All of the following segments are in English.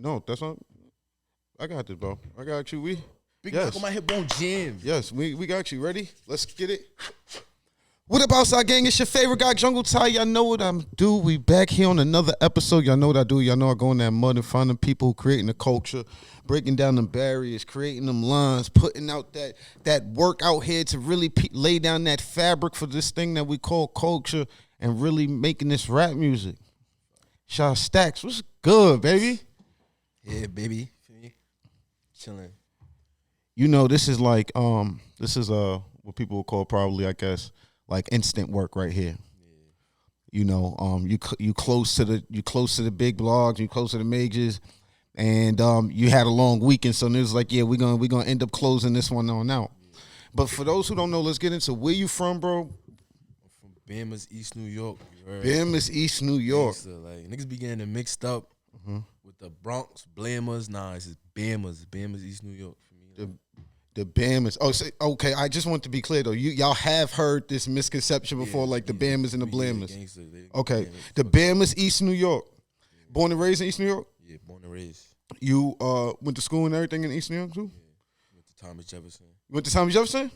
No, that's not. I got this, bro. I got you. Big Yes. knock on my hip bone jam. Yes, we got you. Ready? Let's get it. What up, outside gang? It's your favorite guy, Jungle Ty. Y'all know what I'm do. We back here on another episode. Y'all know what I do. Y'all know I go in that mud and find them people who creating the culture, breaking down them barriers, creating them lines, putting out that work out here to really lay down that fabric for this thing that we call culture and really making this rap music. Shout out Stackzzz. What's good, baby? Yeah, baby. Chilling. You know, this is like what people would call probably, I guess, like instant work right here. Yeah. You know, you close to the big blogs, you close to the majors, and you had a long weekend, so it was like, yeah, we're gonna end up closing this one on out. Yeah. But for those who don't know, let's get into where you from, bro. I'm from Bamas, East New York. Bamas, East New York. Like niggas be getting it mixed up with the Bronx, Blamas. Nah, it's just Bamas, East New York for me. The Bamas. Oh, okay. I just want to be clear though. Y'all have heard this misconception before, like the Bamas and the Blamas. Okay, the Bamas, East New York. Yeah. Born and raised in East New York. Yeah, born and raised. You went to school and everything in East New York too. Yeah, went to Thomas Jefferson. You went to Thomas Jefferson. Yeah.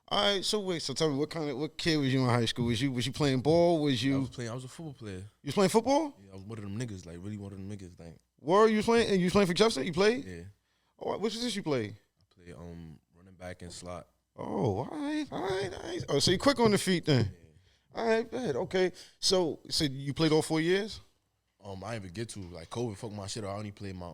All right. So tell me, what kid was you in high school? Was you playing ball? I was a football player. You was playing football? Yeah, I was one of them niggas, like really one of them niggas. Like, were you playing? And you was playing for Jefferson? You played? Yeah. Oh, what position you played? I played running back and slot. Oh, all right. Oh, so you quick on the feet then. Yeah. All right, bad. Okay. So you played all 4 years? I didn't even get to, like, COVID fucked my shit up. I only played my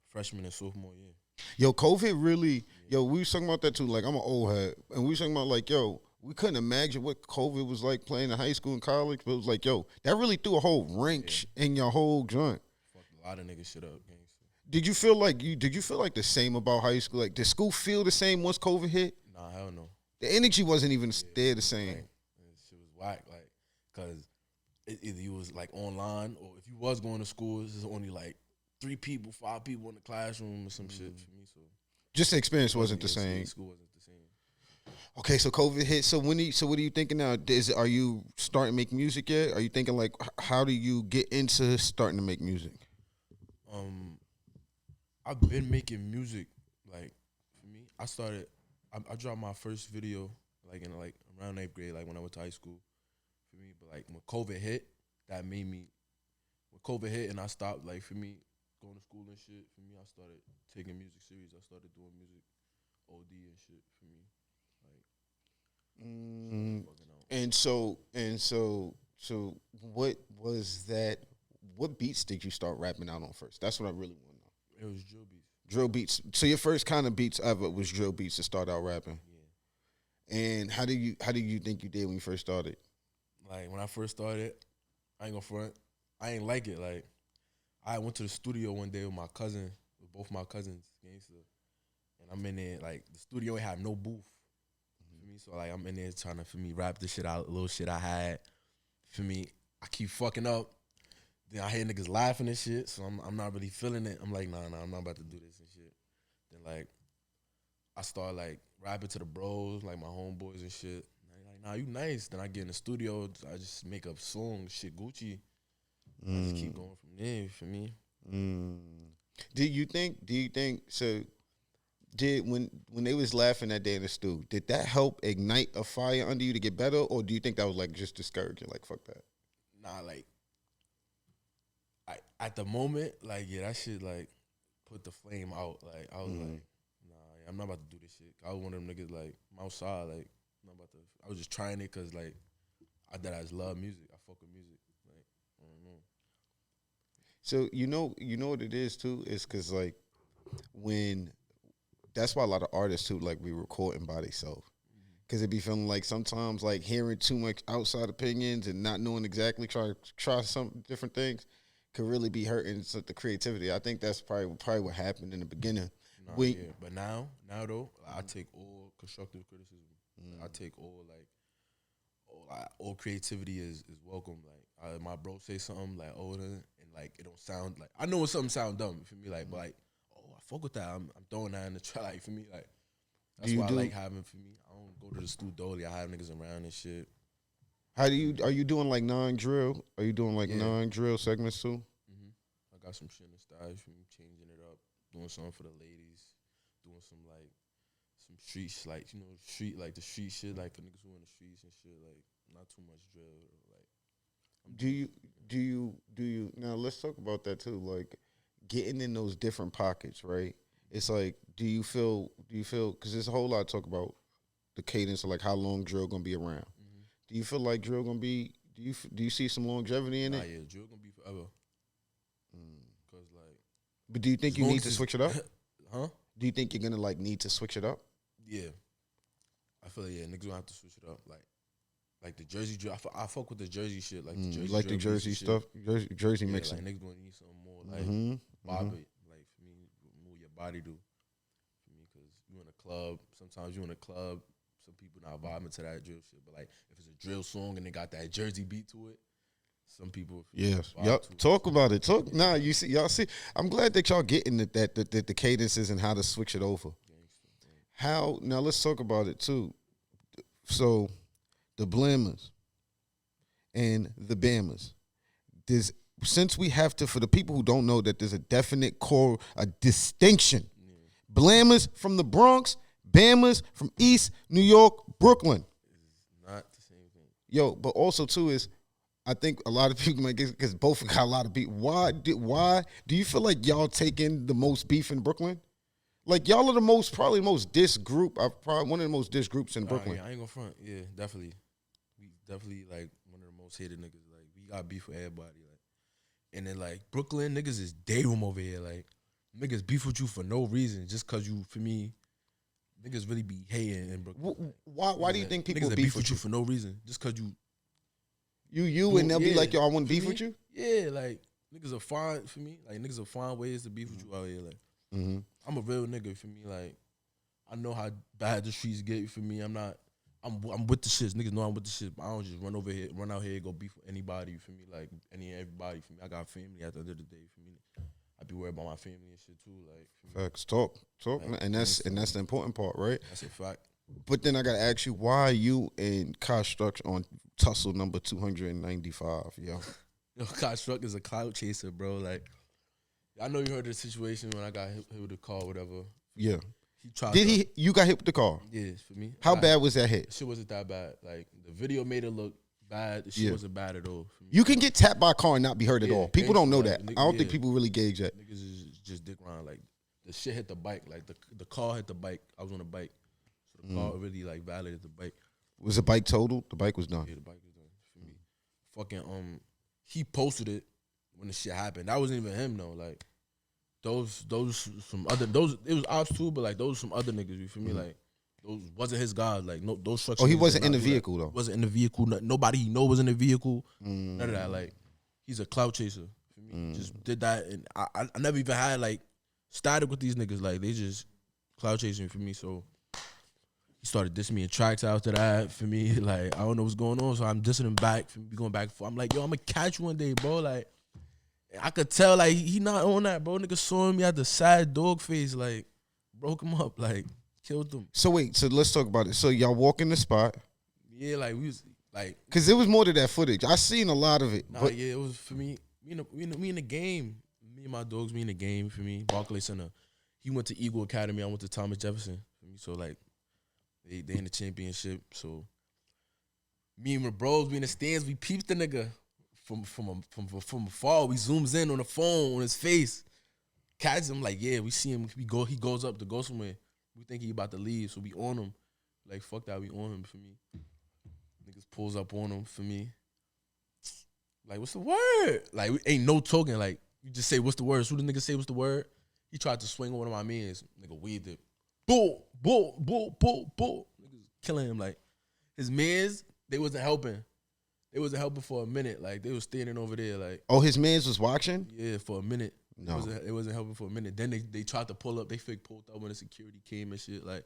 freshman and sophomore year. Yo, COVID really, we was talking about that too. Like, I'm an old head. And we was talking about, like, we couldn't imagine what COVID was like playing in high school and college. But it was like, that really threw a whole wrench in your whole joint. Fucked a lot of niggas shit up, gangster. Did you feel like the same about high school? Like, did school feel the same once COVID hit? Nah, hell no. The energy wasn't even there the same. Like, shit was whack, like, because either you was, like, online, or if you was going to school, it's just only, like, 3 people, 5 people in the classroom or some shit for me. So just the experience wasn't the same. School wasn't the same. Okay, so COVID hit. So what are you thinking now? Are you starting to make music yet? Are you thinking, like, how do you get into starting to make music? I've been making music, like, for me. I dropped my first video, like, in, like, around 8th grade, like, when I went to high school, for me. But, like, when COVID hit, that made me, when COVID hit and I stopped, like, for me, going to school and shit, for me, I started taking music serious. I started doing music OD and shit, for me. Like, so what was that? What beats did you start rapping out on first? That's what I really want to know. It was drill beats. Drill beats. So your first kind of beats ever was drill beats to start out rapping. Yeah. And how do you think you did when you first started? Like, when I first started, I ain't gonna front. I ain't like it. Like, I went to the studio one day with both my cousins, gangster, and I'm in there, like, the studio ain't have no booth for me, so, like, I'm in there trying to, for me, rap this shit out, little shit I had, for me, I keep fucking up, then I hear niggas laughing and shit, so I'm not really feeling it. I'm like, nah, I'm not about to do this and shit. Then, like, I start, like, rapping to the bros, like, my homeboys and shit. Like, nah, you nice. Then I get in the studio, I just make up songs, shit Gucci. I just keep going from there for me. Do you think so? When they was laughing that day in the stew, did that help ignite a fire under you to get better, or do you think that was like just discouraging? Like, fuck that. Nah, like, at the moment, like, yeah, that shit, like, put the flame out. Like, I was like, nah, I'm not about to do this shit. I was one of them niggas, like, I'm outside, like, I was just trying it because, like, I just love music. I fuck with music. Like, I don't know. So you know what it is too? It's because, like, that's why a lot of artists too, like, be recording by themselves. Because it be feeling like sometimes, like, hearing too much outside opinions and not knowing exactly, try some different things could really be hurting the creativity. I think that's probably what happened in the beginning. Nah, yeah. But now though, I take all constructive criticism. I take all creativity is welcome. Like, my bro say something like, and like, it don't sound like, I know when something sound dumb for me, like, but like, I fuck with that. I'm throwing that in the try, like, for me, like, that's why I like having, for me, I don't go to the studio, I have niggas around and shit. Are you doing like non-drill? Are you doing like non-drill segments too? I got some shit in the style. You feel me? Changing it up, doing something for the ladies, doing some like some streets, like street like the street shit, like for niggas who in the streets and shit. Like not too much drill. Like Do you now? Let's talk about that too. Like getting in those different pockets, right? It's like, do you feel? Because there's a whole lot of talk about the cadence of like how long drill gonna be around. Mm-hmm. Do you feel like drill gonna be? Do you see some longevity in it? Yeah, drill gonna be forever. Cause like, but do you think you need to switch it up? Huh? Do you think you're gonna like need to switch it up? Yeah, I feel like niggas gonna have to switch it up. Like the Jersey drill. I fuck with the Jersey shit. Like the Jersey, like the Jersey stuff. Jersey mixing. Like niggas gonna need something more like bob it. Like for me, move your body do. For me, cause you in a club. Sometimes you in a club. Some people not vibing to that drill shit. But like if it's a drill song and they got that Jersey beat to it, some people. Yes. Yep. Talk about it. Talk. Nah, you see, y'all see. I'm glad that y'all getting that the cadences and how to switch it over. How now? Let's talk about it too. So, the Blammers and the Bamas. Since we have to, for the people who don't know, that there's a definite core, a distinction. Blammers from the Bronx, Bamas from East New York, Brooklyn. It's not the same thing. Yo, but also too is, I think a lot of people might get, because both got a lot of beef. Why do you feel like y'all taking the most beef in Brooklyn? Like y'all are probably the most diss group. Probably one of the most diss groups in Brooklyn. Yeah, I ain't gonna front. Yeah, definitely. We definitely like one of the most hated niggas. Like we got beef with everybody. Like, and then like Brooklyn niggas is day room over here. Like niggas beef with you for no reason, just cause you. For me, niggas really be hating in Brooklyn. Why do you think people niggas beef with you for no reason, just cause you? And they'll be like, yo, I want to beef with you. Yeah, like niggas are fine for me. Like niggas are fine ways to beef with you out here. Like I'm a real nigga for me. Like I know how bad the streets get for me. I'm with the shits. Niggas know I'm with the shit. But I don't just run out here and go beef with anybody for me. Like everybody for me. I got family at the end of the day for me. I be worried about my family and shit too. Like facts, talk, like, and that's the important part, right? That's a fact. But then I gotta ask you, why are you and Construct on tussle number 295, yo? Yo, Construct is a clout chaser, bro. Like, I know you heard the situation when I got hit with the car, whatever. Yeah. He tried. You got hit with the car? Yeah, for me. How bad was that hit? The shit wasn't that bad. Like the video made it look bad. The shit wasn't bad at all. For me. You can get tapped by a car and not be hurt at all. People don't know that. I don't think people really gauge that. Niggas is just dick around. Like the shit hit the bike. Like the car hit the bike. I was on a bike. The car really like validated the bike. Was the bike totaled? The bike was done. Yeah, the bike was done for me. Fucking he posted it when the shit happened. That wasn't even him though. Like those it was ops too, but like those some other niggas. You feel me? Like those wasn't his guys. Like no those trucks. Oh, he wasn't in the vehicle though. Wasn't in the vehicle. Nobody he know was in the vehicle. None of that. Like he's a clout chaser. For me, just did that, and I never even had like static with these niggas. Like they just clout chasing for me. So. He started dissing me in tracks after that. For me, like I don't know what's going on, so I'm dissing him back. For me, going back and forth. I'm like, yo, I'm gonna catch you one day, bro. Like I could tell, like he not on that, bro. Nigga saw him, he had the sad dog face, like broke him up, like killed him. So wait, so let's talk about it. So y'all walk in the spot. Yeah, like we was like, cause there was more to that footage. I seen a lot of it. Nah, but yeah, it was for me. We in the game. Me and my dogs, we in the game. For me, Barclays Center. He went to Eagle Academy. I went to Thomas Jefferson. For me, so like. They in the championship, so me and my bros, we in the stands, we peeped the nigga from afar. We zooms in on the phone on his face, catch him like, yeah, we see him. He goes up to go somewhere. We think he about to leave, so we on him. Like fuck that, we on him for me. Niggas pulls up on him for me. Like what's the word? Like we ain't no talking. Like you just say what's the word. So the nigga say what's the word. He tried to swing on one of my mans. Nigga weaved it. Bull. Niggas killing him. Like his mans, they wasn't helping. They wasn't helping for a minute. Like they was standing over there. Like his mans was watching. Yeah, for a minute. No, it wasn't helping for a minute. Then they tried to pull up. They fake pulled up when the security came and shit. Like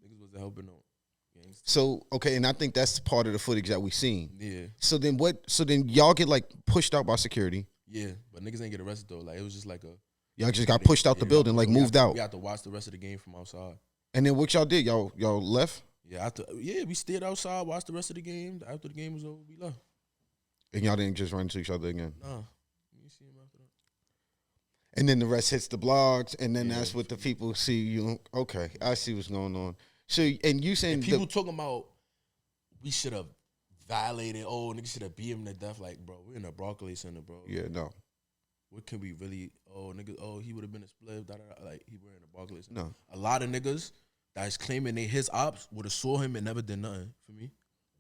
niggas wasn't helping no. So okay, and I think that's part of the footage that we seen. Yeah. So then y'all get like pushed out by security. Yeah, but niggas ain't get arrested though. Like it was just like a. Y'all just got pushed out the building, like moved out. We had to watch the rest of the game from outside. And then what y'all did? Y'all left? Yeah, we stayed outside, watched the rest of the game. After the game was over, we left. And y'all didn't just run into each other again? Nah. You see him after that. And then the rest hits the blogs, and then that's what the people see you. Okay, I see what's going on. So, and you saying and people talking about we should have violated. Oh, niggas should have beat him to death. Like, bro, we're in a Barclays Center, bro. Yeah, no. What can we really? Oh, niggas. Oh, he would have been a split. Like, he were in a Barclays Center. No. A lot of niggas that's claiming they his ops would have saw him and never did nothing for me.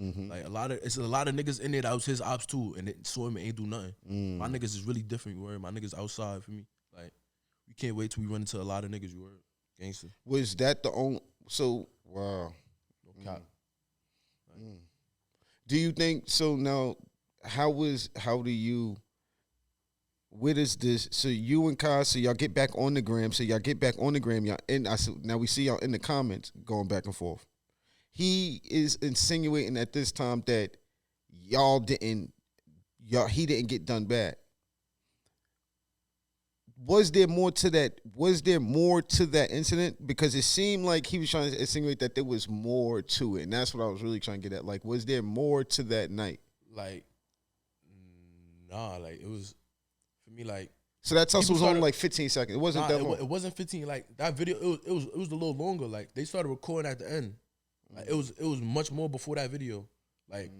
Mm-hmm. Like it's a lot of niggas in there that was his ops too, and they saw him and ain't do nothing. My niggas is really different. You word. My niggas outside for me. Like, we can't wait till we run into a lot of niggas. You word. Gangster. Was that the only? So wow. No cap. Do you think so? Now, where does this? So you and Kai, so y'all get back on the gram. Y'all and now we see y'all in the comments going back and forth. He is insinuating at this time that he didn't get done bad. Was there more to that? Was there more to that incident? Because it seemed like he was trying to insinuate that there was more to it, and that's what I was really trying to get at. Like, was there more to that night? Like, nah. Like, it was for me. Like, so that tussle was only like 15 seconds. It wasn't that long. It wasn't 15. Like, that video, it was a little longer. Like, they started recording at the end. Like, it was much more before that video. Like,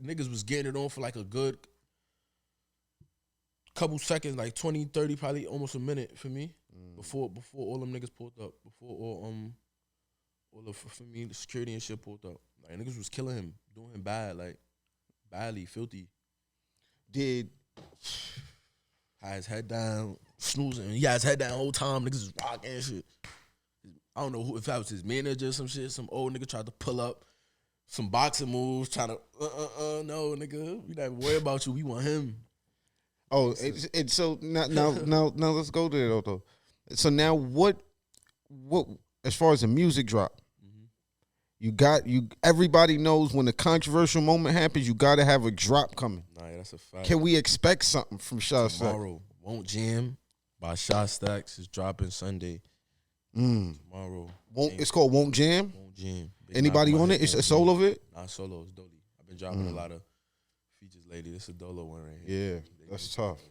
niggas was getting it on for like a good couple seconds, like 20, 30, probably almost a minute for me. Before all them niggas pulled up. Before all the for me the security and shit pulled up. Like, niggas was killing him, doing him bad, like badly, filthy. Had his head down, snoozing. He had his head down the whole time. Niggas was rocking and shit. I don't know if that was his manager or some shit. Some old nigga tried to pull up some boxing moves, trying to, no, nigga. We not worry about you. We want him. Oh, and so now let's go there though. So now what as far as the music drop, everybody knows when a controversial moment happens, you got to have a drop coming. Nah, that's a fact. Can we expect something from Stackzzz? Tomorrow, Won't Jam by Stackzzz is dropping Sunday. Tomorrow. It's called Won't Jam? Won't Jam. Anybody on it? It's a solo of it? Nah, solo. It's Dolly. I've been dropping a lot of features lately. This is a Dolo one right here. Yeah, that's tough.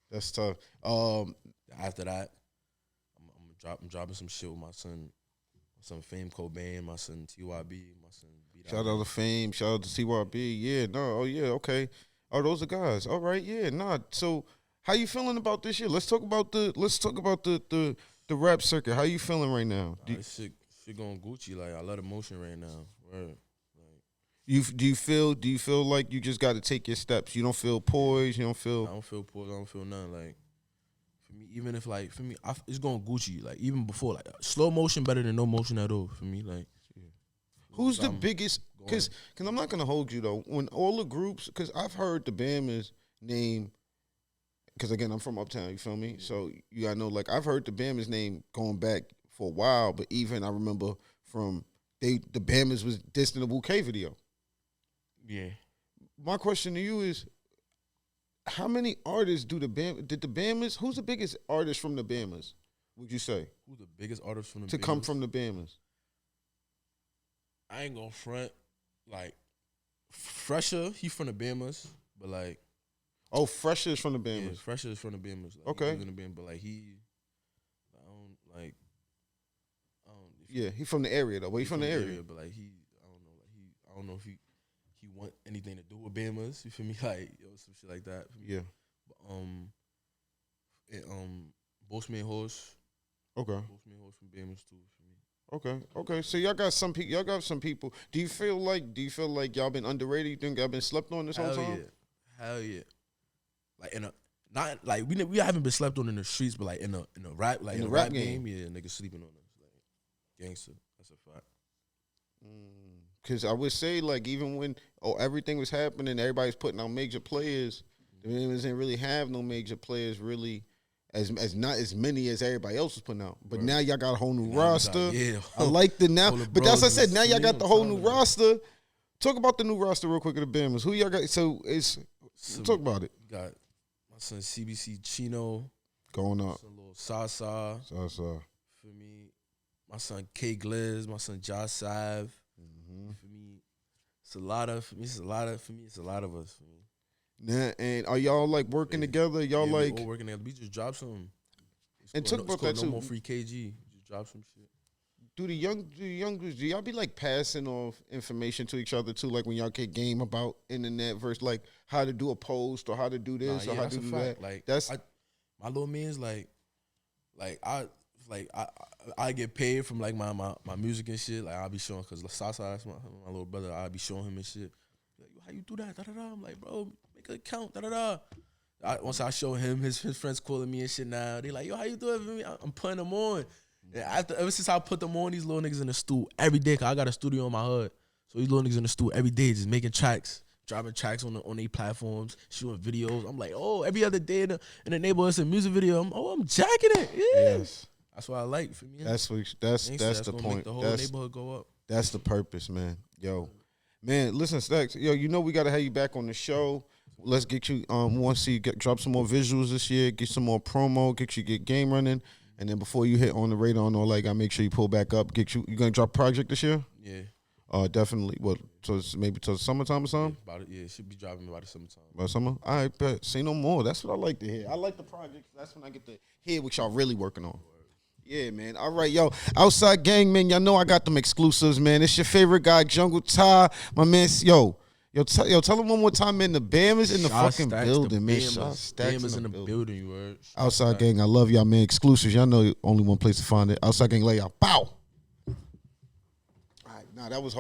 That's tough. After that, I'm dropping some shit with my son Fame Cobain, my son TYB, my son B. Shout out to Fame, shout out to TYB. Yeah, no, oh yeah, okay. Oh, those are guys. All right, yeah, nah. So how you feeling about this year? Let's talk about the rap circuit. How you feeling right now? Shit going Gucci. Like, I love the motion right now. Word. Do you feel like you just got to take your steps? You don't feel poised. You don't feel. I don't feel poised. I don't feel nothing. Like, for me, even if like for me, it's going Gucci. Like, even before, like, slow motion better than no motion at all. For me, like, who's the biggest? Because I'm not gonna hold you though. When all the groups, because I've heard the Bamas name. Because again, I'm from Uptown. You feel me? So you gotta know. Like, I've heard the Bamas name going back for a while. But even I remember from the Bamas was dissed in the Bouquet video. Yeah. My question to you is, how many artists did the Bamas? Who's the biggest artist from the Bamas? Would you say? Who's the biggest artist from the Bamas? To come from the Bamas? I ain't gonna front. Like, Fresher, he from the Bamas, but like. Oh, Fresher is from the Bamas. Yeah, Fresher is from the Bamas. Like, okay. He in the Bamas, but like he from the area though. But he's from the area. But like I don't know if he want anything to do with Bamas. You feel me? Like, some shit like that. Yeah. But, Bossman Horse. Okay. Bossman Horse from Bamas too. For me. Okay. So y'all got some people. Do you feel like y'all been underrated? You think y'all been slept on this whole time? Hell yeah. Like, not like we haven't been slept on in the streets, but like in a rap, like in a rap game, yeah, niggas sleeping on us. Like, gangster. That's a fact. Because I would say, like, even when everything was happening, everybody's putting out major players. The Bamas didn't really have no major players, really, as not as many as everybody else was putting out. But now y'all got a whole new roster. I like the now. But that's what I said. Now y'all got the whole new roster. Talk about the new roster real quick of the Bamas. Who y'all got? So talk about it. Got my son CBC Chino going up. My son little Sasa. For me, my son K Gliz, my son Josh Sav. For me, it's a lot of us. For me. Nah, and are y'all like working together? Y'all Yeah, like we all working together. We just dropped something. and talk about that No too. more free KG. Just drop some shit. Do y'all be like passing off information to each other too? Like when y'all get game about internet versus like how to do a post or how to do this Nah, or yeah, how that's to a do fact. that. Like That's my little man's like I get paid from like my music and shit. Like I'll be showing because Sasa, that's my little brother. I'll be showing him and shit. Like, how you do that? Da da da. I'm like, bro, make an account. Da da da. Once I show him, his friends calling me and shit now. They like, yo, how you do it for me? I'm putting them on. And ever since I put them on, these little niggas in the stool every day. Cause I got a studio on my hood, so these little niggas in the stool every day, just making tracks, dropping tracks on their platforms, shooting videos. I'm like, oh, every other day in the neighborhood, it's a music video. I'm jacking it. Yeah. yes. That's what I like for me. That's the gonna point. Make the whole That's neighborhood go up. that's the purpose, man. Yo, man, listen, Stackzzz. Yo, you know we gotta have you back on the show. Let's get you. Want to see you drop some more visuals this year. Get some more promo. Get game running. And then before you hit on the radar and all that, gotta make sure you pull back up. You gonna drop a project this year? Yeah. Definitely. Well, maybe till summertime or something. It should be dropping about the summertime. About summer. All right, bet. Say no more. That's what I like to hear. I like the projects. That's when I get to hear what y'all really working on. Yeah, man. All right, yo. Outside gang, man. Y'all know I got them exclusives, man. It's your favorite guy, Jungle Ty. My man, yo, tell him one more time, man. The Bamas in the fucking building, man. Bamas in the building, you heard. Outside gang, I love y'all, man. Exclusives. Y'all know only one place to find it. Outside gang, lay y'all. Bow. All right, nah, that was hard.